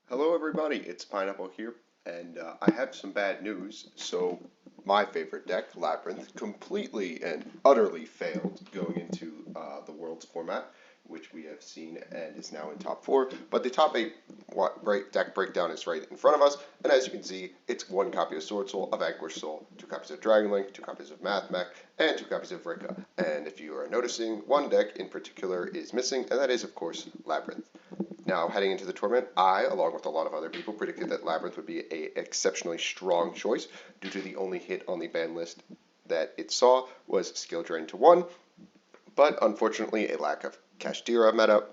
Hello everybody, it's Pineapple here, and I have some bad news. So my favorite deck, Labyrinth, completely and utterly failed going into the Worlds format, which we have seen and is now in top 4. But the top 8 deck breakdown is right in front of us, and as you can see, it's 1 copy of Sword Soul, a Vanquished Soul, 2 copies of Dragon Link, 2 copies of Math Mech, and 2 copies of Rika. And if you are noticing, one deck in particular is missing, and that is, of course, Labyrinth. Now, heading into the tournament, I, along with a lot of other people, predicted that Labrynth would be an exceptionally strong choice due to the only hit on the ban list that it saw was Skill Drain to 1, but unfortunately a lack of Kashtira meta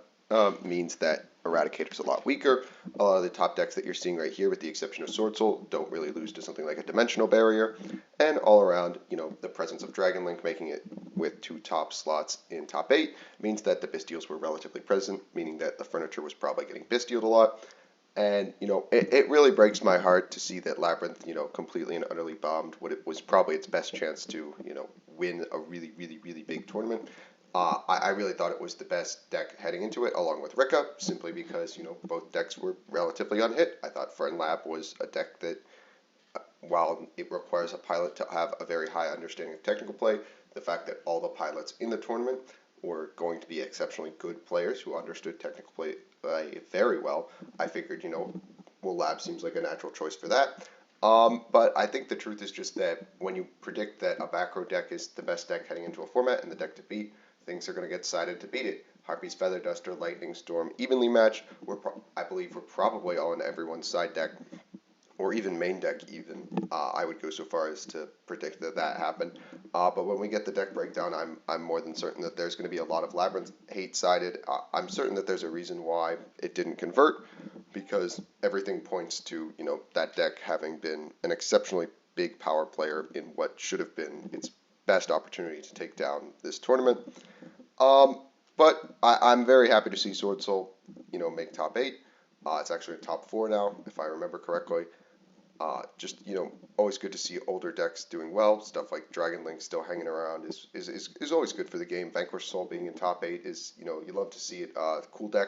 means that Eradicator's a lot weaker. A lot of the top decks that you're seeing right here, with the exception of Sword Soul, don't really lose to something like a Dimensional Barrier, and all around, the presence of Dragon Link making it with 2 top slots in top 8 means that the Bystials were relatively present, meaning that the furniture was probably getting Bystialed a lot. And, it really breaks my heart to see that Labrynth, completely and utterly bombed what it was probably its best chance to, win a really, really, really big tournament. I really thought it was the best deck heading into it, along with Rika, simply because, both decks were relatively unhit. I thought Friend Lab was a deck that, while it requires a pilot to have a very high understanding of technical play, the fact that all the pilots in the tournament were going to be exceptionally good players who understood technical play very well, I figured, well, Lab seems like a natural choice for that. But I think the truth is just that when you predict that a back row deck is the best deck heading into a format and the deck to beat, things are going to get decided to beat it. Harpy's Feather Duster, Lightning Storm, evenly matched. I believe we're probably all on everyone's side deck, or even main deck even. I would go so far as to predict that happened. But when we get the deck breakdown, I'm more than certain that there's going to be a lot of Labrynth hate sided. I'm certain that there's a reason why it didn't convert, because everything points to, that deck having been an exceptionally big power player in what should have been its best opportunity to take down this tournament. But I'm very happy to see Sword Soul, make top 8. It's actually in top 4 now, if I remember correctly. Always good to see older decks doing well. Stuff like Dragon Link still hanging around is always good for the game. Vanquished Soul being in top 8 is, you love to see it. Cool deck.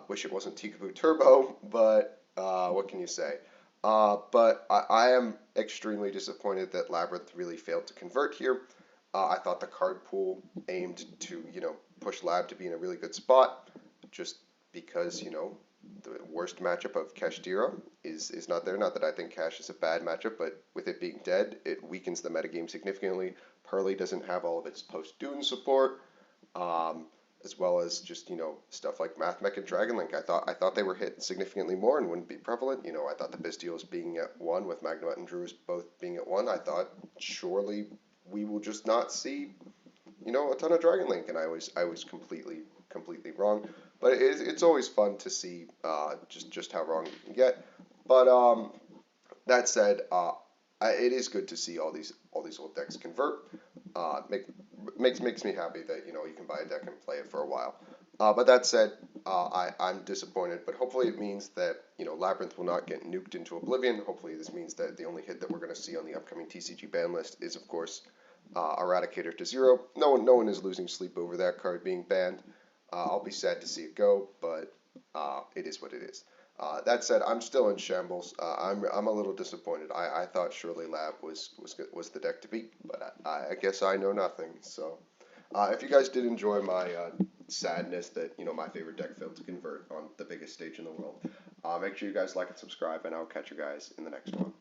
Wish it wasn't Tikaboo Turbo, but what can you say? But I am extremely disappointed that Labrynth really failed to convert here. I thought the card pool aimed to, push Lab to be in a really good spot, just because, the worst matchup of Kashtira is not there. Not that I think Cash is a bad matchup, but with it being dead, it weakens the metagame significantly. Pearly doesn't have all of its post-Dune support, as well as just, stuff like Math Mech and Dragon Link. I thought they were hit significantly more and wouldn't be prevalent. I thought the Bystials being at 1 with Magnemite and Druis both being at 1, I thought surely we will just not see, a ton of Dragon Link, and I was completely wrong. But it's always fun to see just how wrong you can get. But that said, it is good to see all these old decks convert. Makes me happy that you can buy a deck and play it for a while. But that said, I'm disappointed. But hopefully it means that Labrynth will not get nuked into oblivion. Hopefully this means that the only hit that we're going to see on the upcoming TCG ban list is, of course, Eradicator to 0. No one is losing sleep over that card being banned. I'll be sad to see it go, but it is what it is. That said, I'm still in Shambles. I'm a little disappointed. I thought surely Lab was the deck to beat, but I guess I know nothing. So if you guys did enjoy my sadness that my favorite deck failed to convert on the biggest stage in the world, make sure you guys like and subscribe, and I'll catch you guys in the next one.